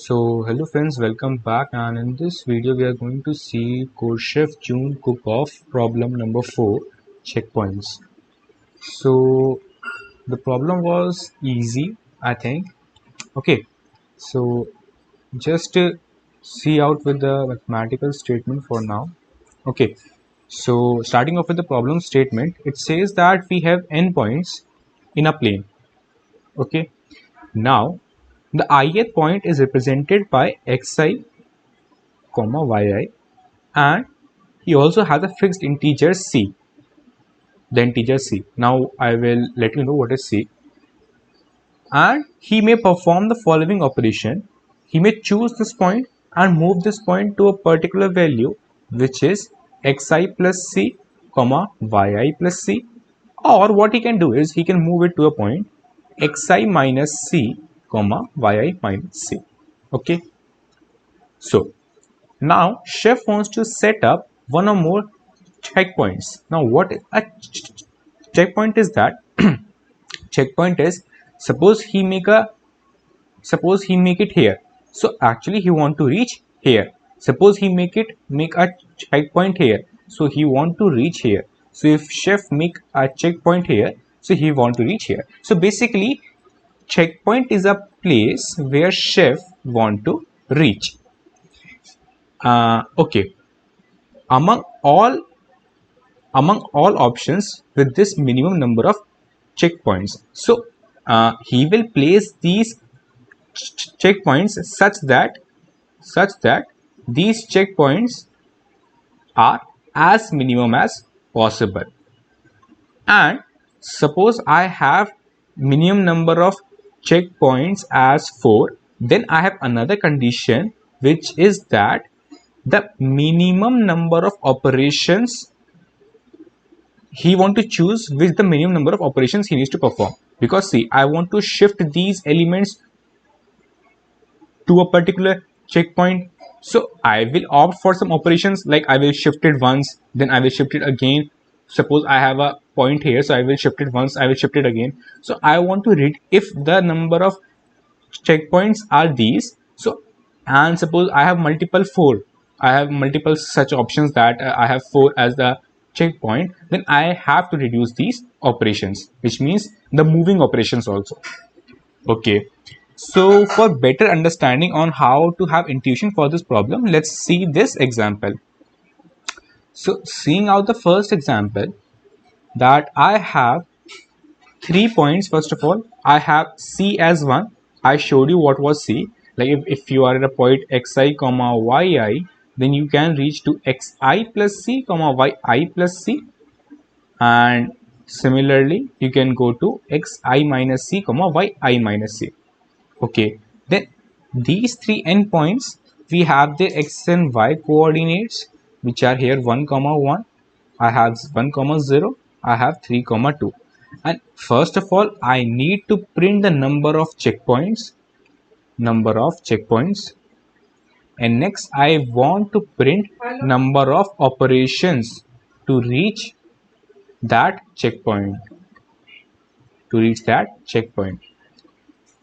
So hello friends, welcome back, and in this video we are going to see CodeChef June cook-off problem number 4, checkpoints. So the problem was easy, I think. Okay, so just see out with the mathematical statement for now. Okay, so starting off with the problem statement, it says that we have n points in a plane. Okay, now the ith point is represented by xi comma yi, and he also has a fixed integer c, the integer c. Now I will let you know what is c. And he may perform the following operation. He may choose this point and move this point to a particular value, which is xi plus c comma yi plus c. Or what he can do is he can move it to a point xi minus c comma yi minus c. Okay, so now chef wants to set up one or more checkpoints. Now what a checkpoint is that? Checkpoint is, suppose he make it here, so actually he want to reach here. Suppose he make a checkpoint here, so he want to reach here. So if chef make a checkpoint here, so he want to reach here. So basically checkpoint is a place where chef want to reach. Okay, among all options with this minimum number of checkpoints. So he will place these checkpoints such that these checkpoints are as minimum as possible. And suppose I have minimum number of checkpoints as 4, then I have another condition, which is that the minimum number of operations he want to choose with the minimum number of operations he needs to perform. Because see, I want to shift these elements to a particular checkpoint, so I will opt for some operations, like I will shift it once, then I will shift it again. Suppose I have a point here, so I will shift it once, I will shift it again. So I want to read if the number of checkpoints are these. So, and suppose I have multiple 4, I have multiple such options that I have 4 as the checkpoint, then I have to reduce these operations, which means the moving operations also. Okay, so for better understanding on how to have intuition for this problem, let's see this example. So seeing out the first example, that I have 3 points. First of all, I have c as 1. I showed you what was c. Like if you are at a point xi comma yi, then you can reach to xi plus c comma yi plus c, and similarly you can go to xi minus c comma yi minus c. Okay, then these 3 endpoints, we have the x and y coordinates, which are here 1 comma 1, I have 1 comma 0, I have 3 comma 2. And first of all, I need to print the number of checkpoints, and next I want to print number of operations to reach that checkpoint.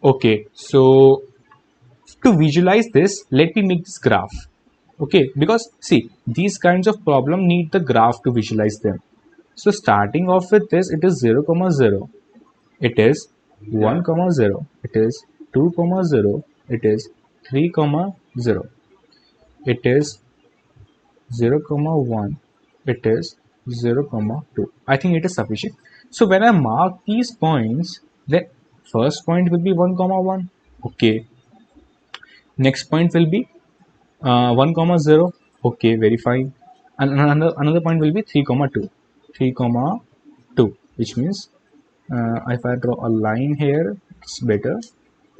Okay, so to visualize this, let me make this graph. Okay, because see, these kinds of problem need the graph to visualize them. So starting off with this, it is 0 comma 0, it is 1 comma 0, it is 2 comma 0, it is 3 comma 0, it is 0 comma 1, it is 0 comma 2. I think it is sufficient. So when I mark these points, then first point will be 1 comma 1. Okay, next point will be 1 comma 0. Okay, very fine. And another point will be 3 comma 2, 3 comma 2, which means if I draw a line here, it's better.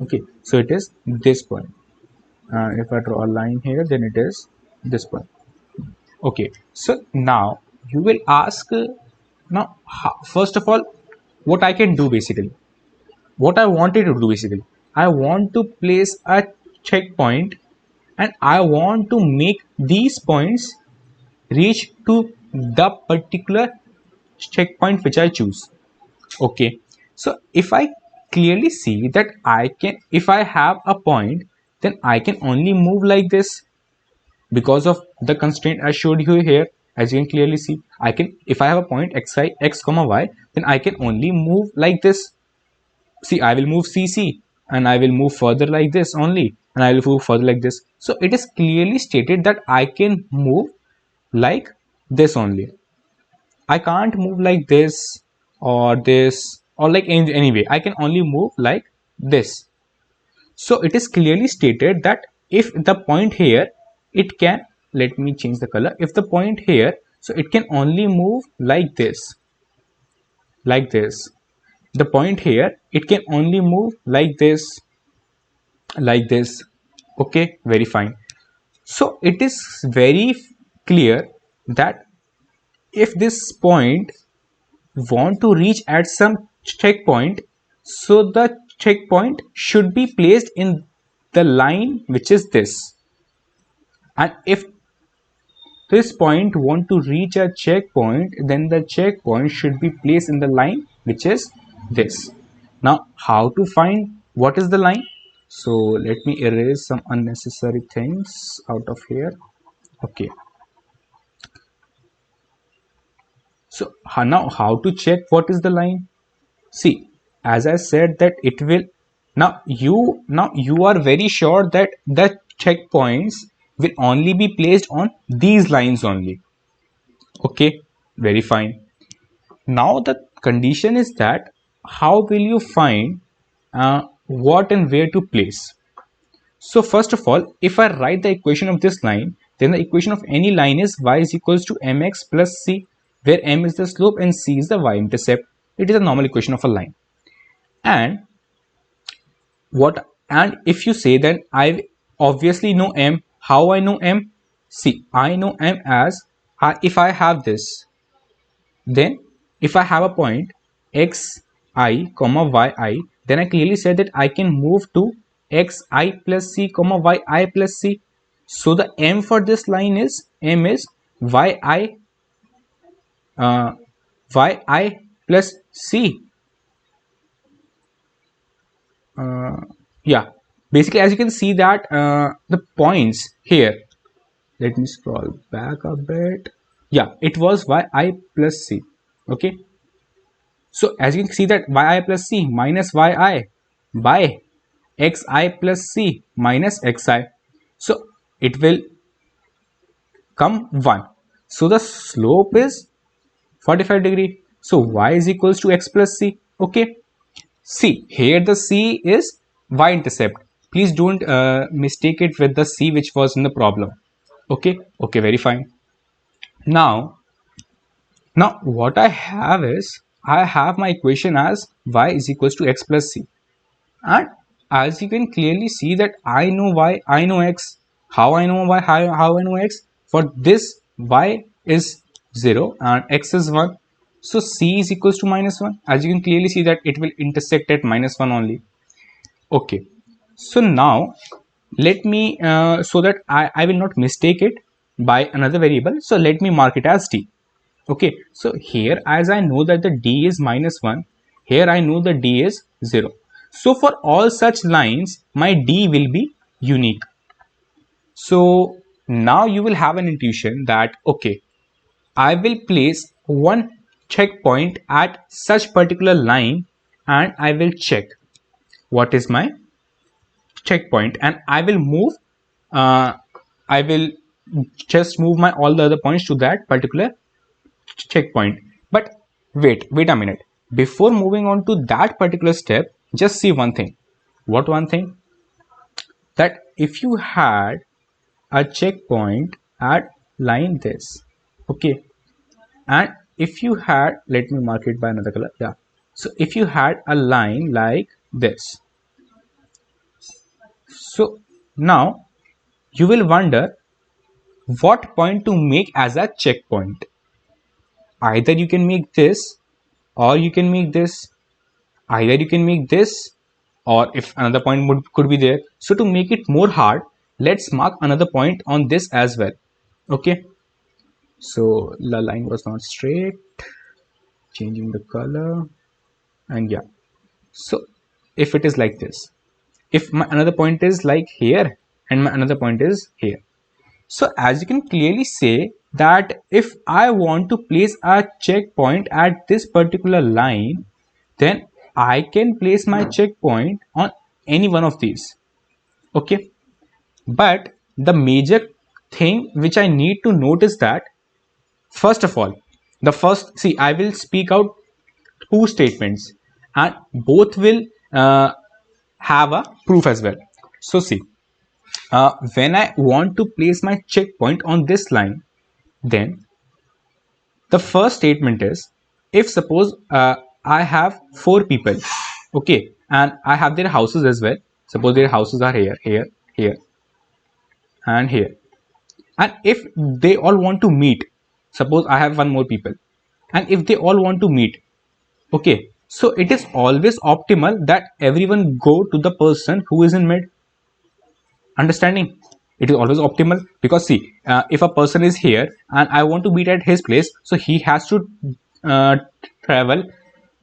Okay, so it is this point. If I draw a line here, then it is this point. Okay, so now you will ask, first of all, what I can do basically, what I wanted to do basically, I want to place a checkpoint, and I want to make these points reach to the particular checkpoint which I choose. Okay, so if I clearly see that I can, if I have a point then I can only move like this because of the constraint I showed you here. As you can clearly see, I can, if I have a point xi x comma y, then I can only move like this. See, I will move CC and I will move further like this only, and I will move further like this. So it is clearly stated that I can move like this only. I can't move like this or like any way. I can only move like this. So it is clearly stated that if the point here, it can, let me change the color. If the point here, so it can only move like this, like this. The point here, it can only move like this, like this. Okay, very fine. So it is very clear that if this point want to reach at some checkpoint, so the checkpoint should be placed in the line which is this, and if this point want to reach a checkpoint, then the checkpoint should be placed in the line which is this. Now how to find what is the line? So let me erase some unnecessary things out of here. Okay, so now how to check what is the line? See, as I said that it will, now you are very sure that the checkpoints will only be placed on these lines only. Okay, very fine. Now the condition is that how will you find what and where to place? So first of all, if I write the equation of this line, then the equation of any line is y is equals to mx plus c, where m is the slope and c is the y-intercept. It is a normal equation of a line. And if you say that I obviously know m, how I know m? See, I know m as, if I have this, then if I have a point x I comma y I, then I clearly said that I can move to x I plus c comma y I plus c. So the m for this line is, m is y I plus c. Yeah, basically as you can see that the points here, let me scroll back a bit. Yeah, it was yi plus c. Okay, so as you can see that yi plus c minus yi by xi plus c minus xi, so it will come 1. So the slope is 45 degree, so y is equals to x plus c. Okay, see here the c is y-intercept. Please don't mistake it with the c which was in the problem. Okay, okay, very fine. Now what I have is, I have my equation as y is equals to x plus c, and as you can clearly see that I know y, I know x. How I know y, how I know x? For this, y is 0 and x is 1. So c is equals to minus 1. As you can clearly see that it will intersect at minus 1 only. Okay, so now let me, so that I will not mistake it by another variable, so let me mark it as d. Okay, so here as I know that the d is minus 1, here I know the d is 0. So for all such lines, my d will be unique. So now you will have an intuition that, okay, I will place one checkpoint at such particular line and I will check what is my checkpoint, and I will move, I will just move my all the other points to that particular checkpoint. But wait a minute, before moving on to that particular step, just see one thing. What one thing? That if you had a checkpoint at line this, okay, and if you had, let me mark it by another color. Yeah, so if you had a line like this, so now you will wonder what point to make as a checkpoint. Either you can make this, or you can make this. Either you can make this, or if another point could be there. So to make it more hard, let's mark another point on this as well. Okay, so the line was not straight, changing the color, and yeah, so if it is like this, if my another point is like here and my another point is here. So as you can clearly say that if I want to place a checkpoint at this particular line, then I can place my checkpoint on any one of these. Okay, but the major thing which I need to note is that first of all, the first, see, I will speak out two statements and both will have a proof as well. So see, when I want to place my checkpoint on this line, then the first statement is, if suppose I have four people, okay, and I have their houses as well. Suppose their houses are here, here, here, and here, and if they all want to meet, suppose I have one more people, and if they all want to meet, okay, so it is always optimal that everyone go to the person who is in mid. Understanding? It is always optimal because see, if a person is here and I want to meet at his place, so he has to uh, travel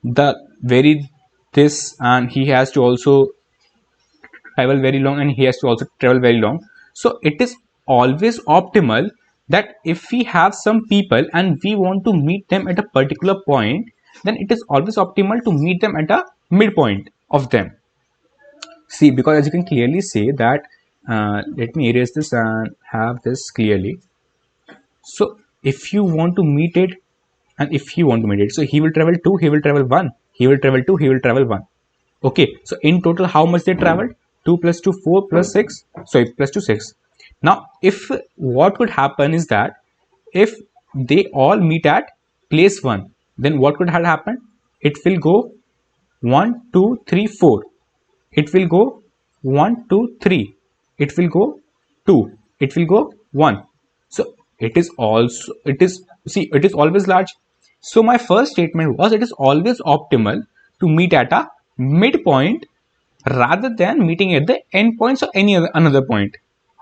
the very this, and he has to also travel very long, and he has to also travel very long. So it is always optimal that if we have some people and we want to meet them at a particular point, then it is always optimal to meet them at a midpoint of them. See, because as you can clearly say that, let me erase this and have this clearly. So if you want to meet it, and if you want to meet it, so he will travel 2, he will travel 1, he will travel 2, he will travel 1. Okay, so in total how much they traveled? 2 plus 2 4 plus 6, sorry, plus 2 6. Now if what could happen is that if they all meet at place 1, then what could have happened? It will go 1 2 3 4, it will go 1 2 3, it will go 2, it will go 1. So it is also, it is, see, it is always large. So my first statement was, it is always optimal to meet at a midpoint rather than meeting at the end points or any other another point.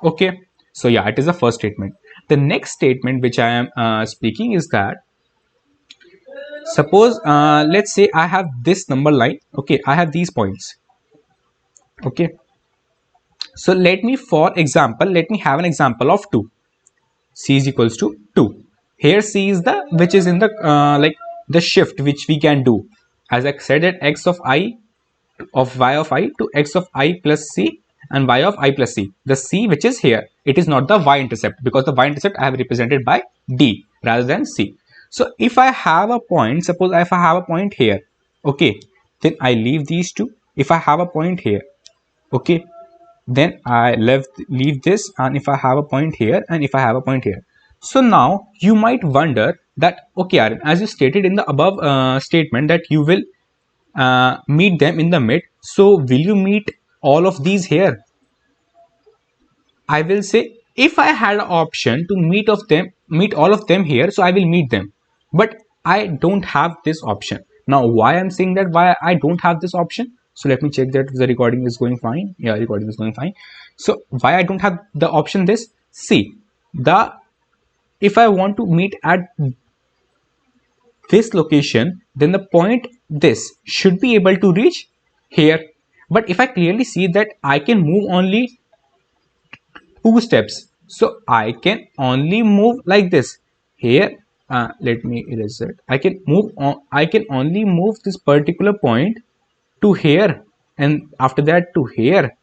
Okay, so yeah, it is the first statement. The next statement which I am speaking is that, suppose let's say I have this number line. Okay, I have these points. Okay, so let me, for example, let me have an example of 2. C is equals to 2. Here C is the, which is in the like the shift which we can do, as I said, that x of I of y of I to x of I plus c and y of I plus c. The c which is here, it is not the y-intercept, because the y-intercept I have represented by d rather than c. So if I have a point, suppose if I have a point here, okay, then I leave these two. If I have a point here, okay, then I leave this, and if I have a point here and if I have a point here. So now you might wonder that, okay, Aaron, as you stated in the above statement that you will meet them in the mid, so will you meet all of these here? I will say, if I had an option to meet all of them here, so I will meet them, but I don't have this option. Now why I'm saying that, why I don't have this option? So let me check that the recording is going fine. Yeah, recording is going fine. So why I don't have the option this? See, the, if I want to meet at this location, then the point this should be able to reach here. But if I clearly see that I can move only 2 steps, so I can only move like this here. Let me erase it. I can move on, I can only move this particular point to here, and after that to here.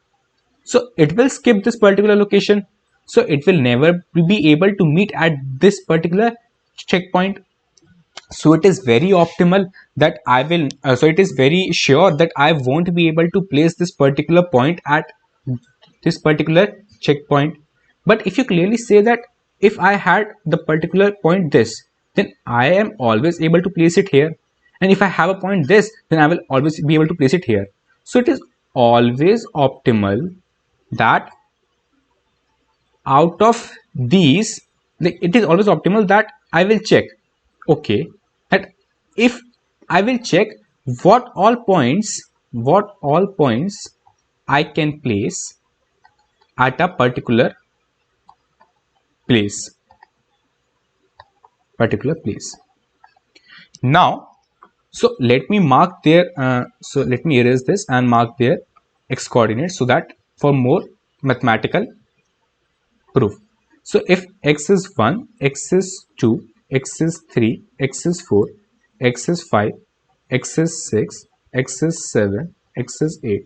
So it will skip this particular location, so it will never be able to meet at this particular checkpoint. So it is very optimal that I will so it is very sure that I won't be able to place this particular point at this particular checkpoint. But if you clearly say that if I had the particular point this, then I am always able to place it here, and if I have a point this, then I will always be able to place it here. So it is always optimal that out of these, like, it is always optimal that I will check, okay, that if I will check what all points I can place at a particular place. Now, so let me mark there, so let me erase this and mark there x coordinates, so that for more mathematical proof. So if x is 1, x is 2, x is 3, x is 4, x is 5, x is 6, x is 7, x is 8.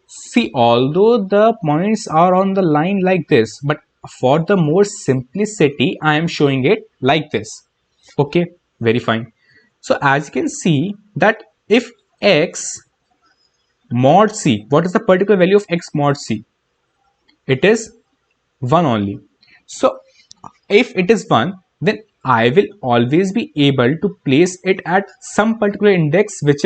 See, although the points are on the line like this, but for the more simplicity, I am showing it like this. Okay, very fine. So as you can see that if x mod c, what is the particular value of x mod c? It is 1 only. So if it is 1, then I will always be able to place it at some particular index which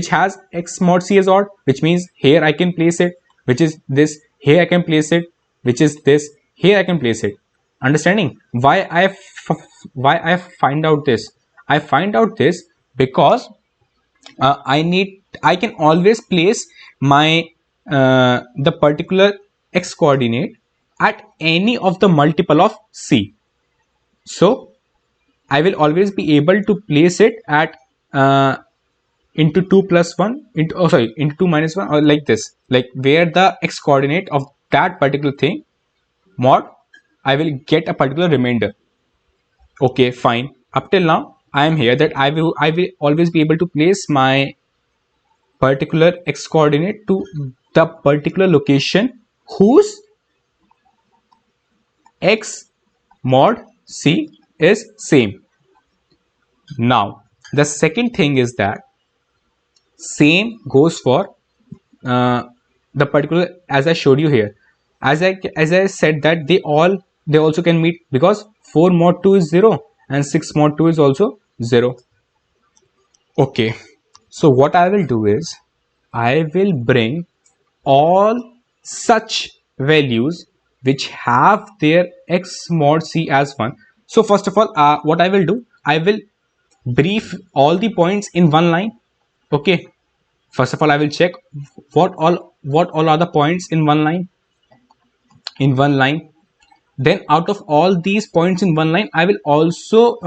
has x mod c as odd, which means here I can place it, which is this, here I can place it, which is this, here I can place it. Understanding why I find out this? I find out this because I can always place my the particular x coordinate at any of the multiple of c. So I will always be able to place it at into 2 plus 1 into, oh sorry, into 2 minus 1, or like this, like where the x coordinate of that particular thing mod, I will get a particular remainder. Okay, fine. Up till now I am here that I will always be able to place my particular x coordinate to the particular location whose x mod c is same. Now the second thing is that same goes for uh, the particular, as I showed you here, as I said that they also can meet, because 4 mod 2 is 0 and 6 mod 2 is also 0. Okay, so what I will do is I will bring all such values which have their x mod c as 1. So first of all, what I will do, I will brief all the points in one line. Okay, first of all I will check what all are the points in one line. Then out of all these points in one line, I will also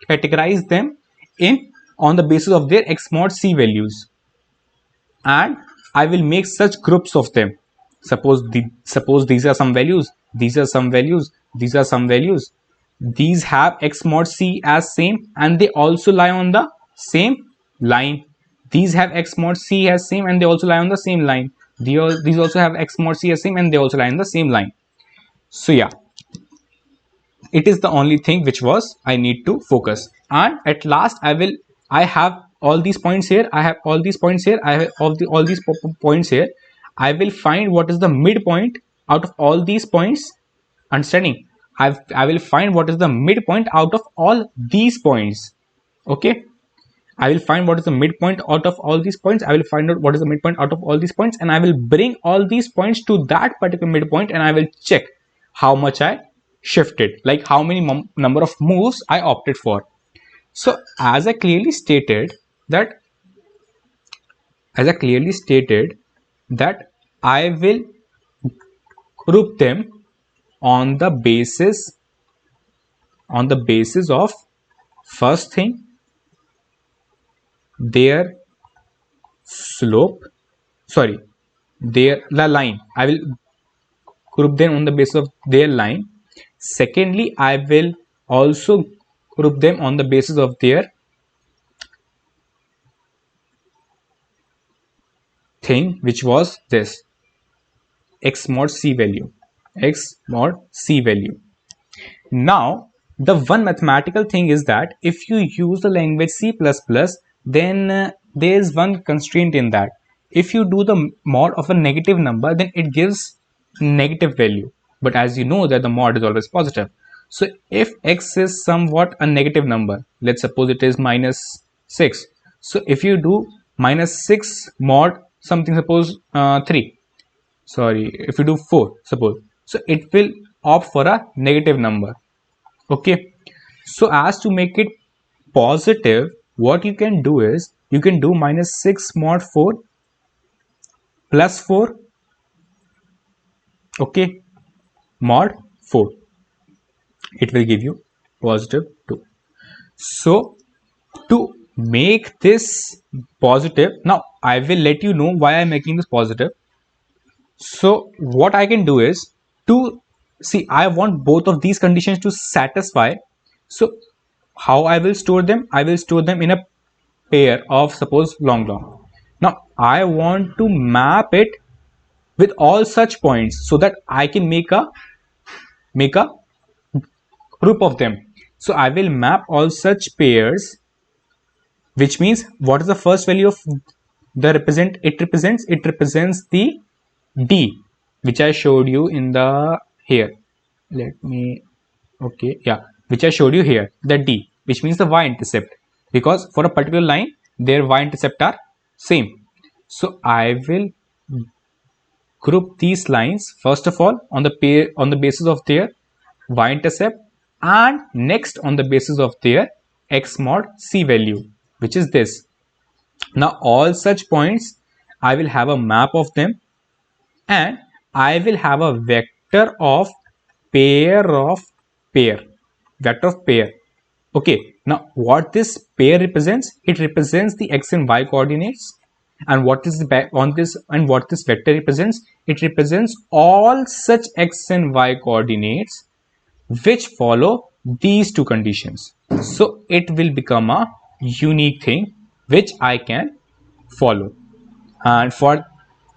categorize them in on the basis of their x mod c values, and I will make such groups of them. Suppose these are some values, these are some values, these are some values. These have x mod c as same and they also lie on the same line. These have x mod c as same and they also lie on the same line. These also have x mod c as same and they also lie on the same line. So yeah, it is the only thing which was I need to focus. And at last I have all these points here, I have all these points here, I have all these points here. I will find what is the midpoint out of all these points. Understanding? I will find what is the midpoint out of all these points. Okay, I will find what is the midpoint out of all these points. I will find out what is the midpoint out of all these points, and I will bring all these points to that particular midpoint, and I will check how much I shifted, like how many number of moves I opted for. So as I clearly stated that I will group them on the basis of, first thing, their slope, sorry, the line. I will group them on the basis of their line. Secondly, I will also group them on the basis of their thing, which was this x mod c value. Now the one mathematical thing is that if you use the language C++, then there is one constraint in that. If you do the mod of a negative number, then it gives negative value, but as you know that the mod is always positive. So if x is somewhat a negative number, let's suppose it is -6. So if you do -6 mod something, suppose 3, sorry, if you do 4, suppose, so it will opt for a negative number. Okay, so as to make it positive, what you can do is you can do -6 mod 4 plus 4. Okay, mod 4, it will give you +2. So to make this positive. Now I will let you know why I'm making this positive. So what I can do is to see, I want both of these conditions to satisfy. So how I will store them? I will store them in a pair of, suppose, long long. Now I want to map it with all such points so that I can make a group of them. So I will map all such pairs, which means what is the first value of the represent? It represents the D, which I showed you in the here. Let me, okay, yeah, which I showed you here, the D, which means the y-intercept, because for a particular line their y-intercept are same. So I will group these lines first of all on the basis of their y-intercept, and next on the basis of their x mod c value, which is this. Now all such points I will have a map of them, and I will have a vector of pair vector of pair. Okay, now what this pair represents? It represents the x and y coordinates. And what is the on this, and what this vector represents? It represents all such x and y coordinates which follow these two conditions. So it will become a unique thing which I can follow. And for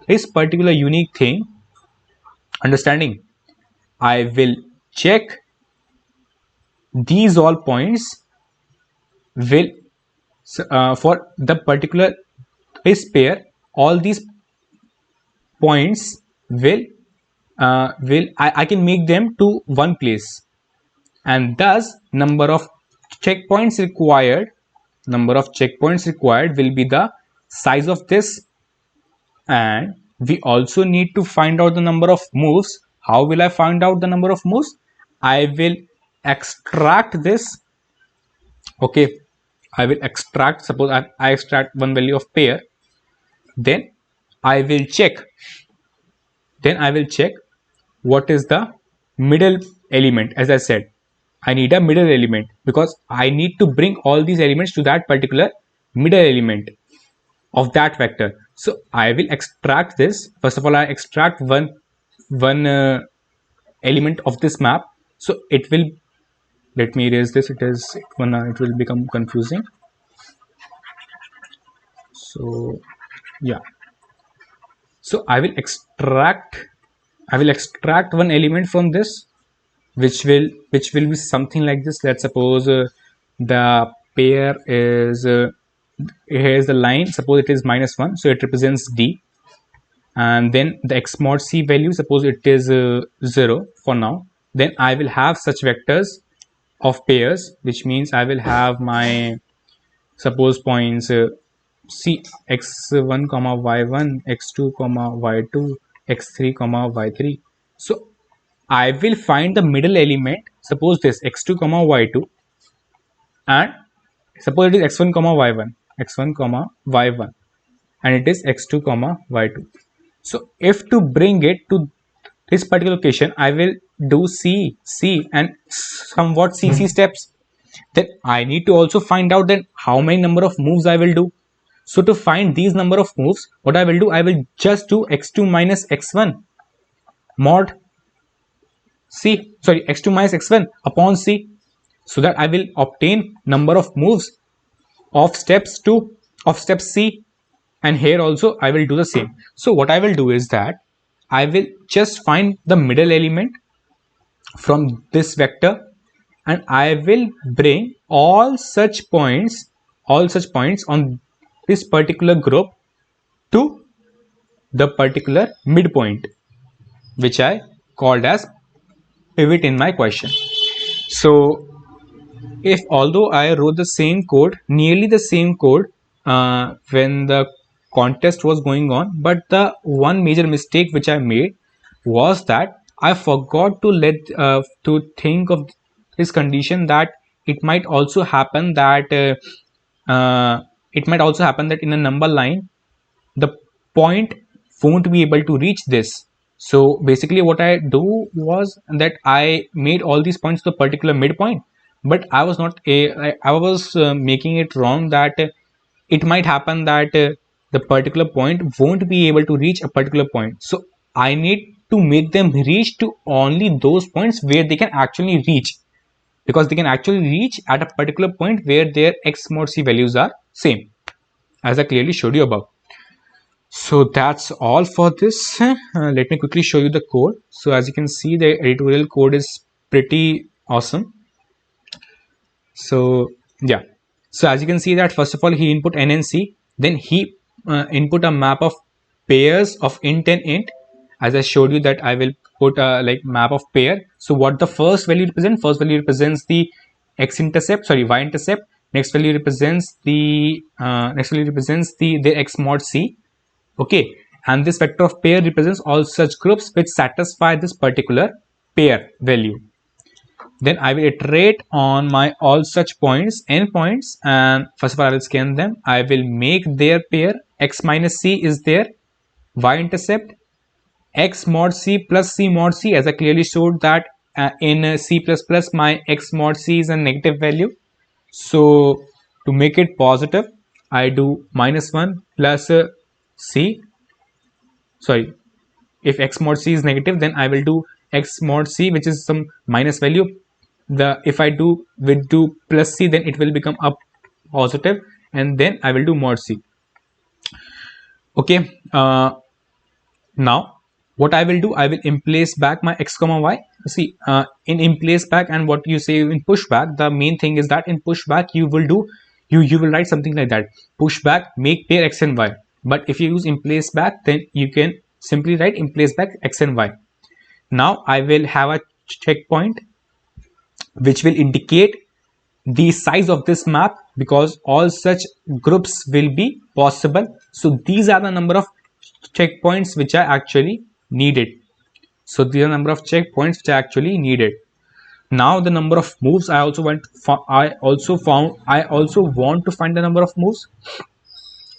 this particular unique thing understanding, I will check these all points will for the particular this pair, all these points will I can make them to one place, and thus number of checkpoints required will be the size of this. And we also need to find out the number of moves. How will I find out the number of moves? I will extract this. Okay, I will extract, suppose I extract one value of pair, then I will check what is the middle element. As I said, I need a middle element because I need to bring all these elements to that particular middle element of that vector. So I will extract this. First of all, I extract one element of this map. So it will, let me erase this, it will become confusing. So yeah, so I will extract one element from this, which will be something like this. Let's suppose the pair is here is the line, suppose it is -1, so it represents D, and then the x mod c value, suppose it is 0 for now. Then I will have such vectors of pairs, which means I will have my, suppose, points c x1 comma y1, x2 comma y2, x3 comma y3. So I will find the middle element, suppose this x2 comma y2, and suppose it is x1 comma y1, and it is x2 comma y2. So if to bring it to this particular location, I will do C and somewhat CC steps. Then I need to also find out then how many number of moves I will do. So to find these number of moves, what I will do, I will just do x2 minus x1 mod C, sorry, x2 minus x1 upon C, so that I will obtain number of moves of steps C, and here also I will do the same. So what I will do is that I will just find the middle element from this vector, and I will bring all such points on this particular group to the particular midpoint, which I called as pivot in my question. So if although I wrote the same code, nearly the same code when the contest was going on, but the one major mistake which I made was that I forgot to think of this condition, that it might also happen that in a number line the point won't be able to reach this. So basically what I do was that I made all these points to a particular midpoint, but I was not I was making it wrong, that it might happen that the particular point won't be able to reach a particular point. So I need to make them reach to only those points where they can actually reach, because they can actually reach at a particular point where their x mod c values are same, as I clearly showed you above. So that's all for this. Let me quickly show you the code. So as you can see, the editorial code is pretty awesome. So yeah, so as you can see that first of all he input n and c, then he input a map of pairs of int and int. As I showed you that I will put a like map of pair. So what the first value represents? First value represents the x-intercept, sorry, y-intercept. Next value represents the their x mod c. Okay, and this vector of pair represents all such groups which satisfy this particular pair value. Then I will iterate on my all such points, n points, and first of all I will scan them. I will make their pair. X minus c is their y-intercept. X mod c plus c mod c, as I clearly showed that in C++ my x mod c is a negative value. So to make it positive, I do -1 plus c. Sorry, if x mod c is negative, then I will do x mod c, which is some minus value. If I do plus c, then it will become a positive, and then I will do mod c. Okay, now what I will do, I will emplace back my x comma y. See, in emplace back and what you say in pushback, the main thing is that in pushback you will do you will write something like that: pushback make pair x and y. But if you use emplace back, then you can simply write emplace back x and y. Now I will have a checkpoint which will indicate the size of this map, because all such groups will be possible. So these are the number of checkpoints which are actually needed. So these are the number of checkpoints which are actually needed. Now the number of moves, I also want to find the number of moves.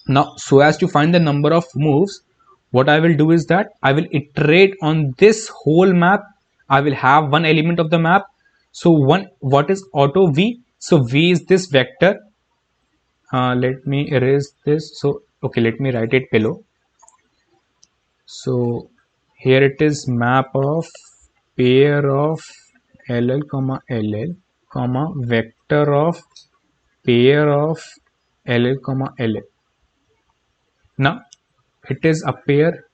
Now, so as to find the number of moves, what I will do is that I will iterate on this whole map. I will have one element of the map. So what is auto v? So v is this vector. Let me erase this. So okay, let me write it below. So here it is, map of pair of ll comma ll comma vector of pair of ll comma ll. Now it is a pair,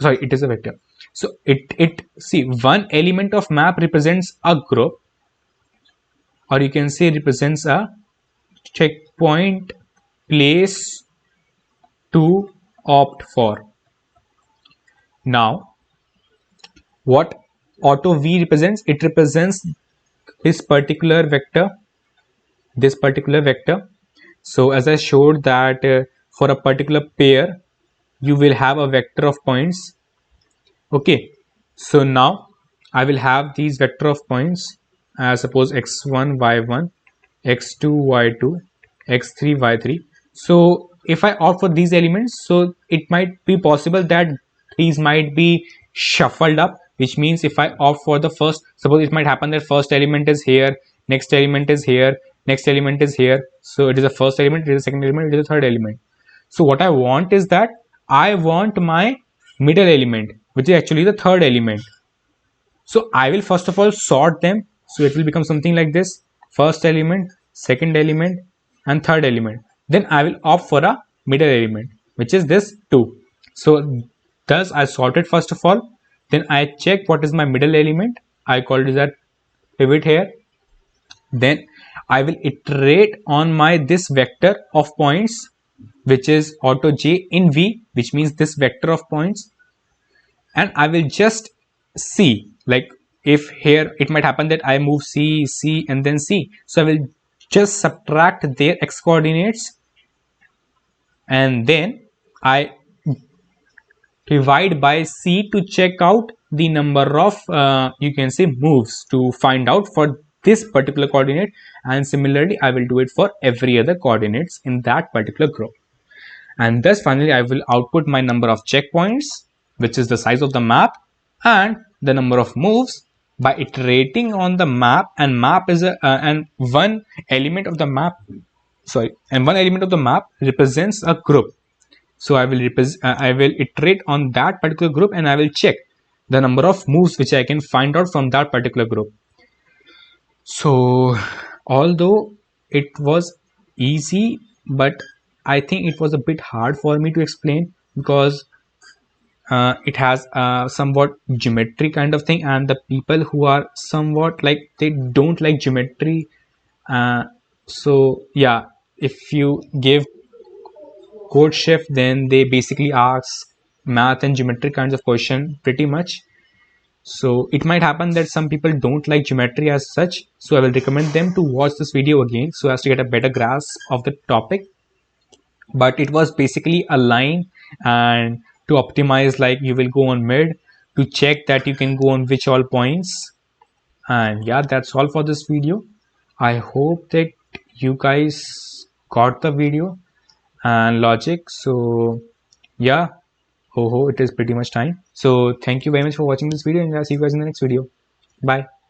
sorry, it is a vector. So it see, one element of map represents a group, or you can say represents a checkpoint place to opt for. Now what auto v represents? It represents this particular vector, So as I showed that for a particular pair you will have a vector of points. Okay, so now I will have these vector of points as suppose x1 y1, x2 y2, x3 y3. So if I opt for these elements, so it might be possible that these might be shuffled up, which means if I opt for the first, suppose it might happen that first element is here, next element is here, next element is here. So it is the first element, it is the second element, it is the third element. So what I want is that I want my middle element, which is actually the third element. So I will first of all sort them. So it will become something like this: first element, second element, and third element. Then I will opt for a middle element, which is this 2. So thus I sorted first of all. Then I check what is my middle element. I called it that pivot here. Then I will iterate on my this vector of points, which is auto j in v, which means this vector of points, and I will just see, like if here it might happen that I move c, c, and then c. So I will just subtract their x coordinates, and then I divide by c to check out the number of you can say moves to find out for this particular coordinate, and similarly I will do it for every other coordinates in that particular group. And thus finally I will output my number of checkpoints, which is the size of the map, and the number of moves, by iterating on the map, and map is a and one element of the map, and one element of the map represents a group. So I will iterate on that particular group, and I will check the number of moves which I can find out from that particular group. So although it was easy, but I think it was a bit hard for me to explain, because it has somewhat geometry kind of thing, and the people who are somewhat like, they don't like geometry. So yeah, if you give code shift, then they basically ask math and geometry kinds of question pretty much. So it might happen that some people don't like geometry as such, so I will recommend them to watch this video again so as to get a better grasp of the topic. But it was basically a line, and to optimize, like, you will go on mid to check that you can go on which all points. And yeah, that's all for this video. I hope that you guys got the video and logic. So yeah, it is pretty much time. So thank you very much for watching this video, and I'll see you guys in the next video. Bye.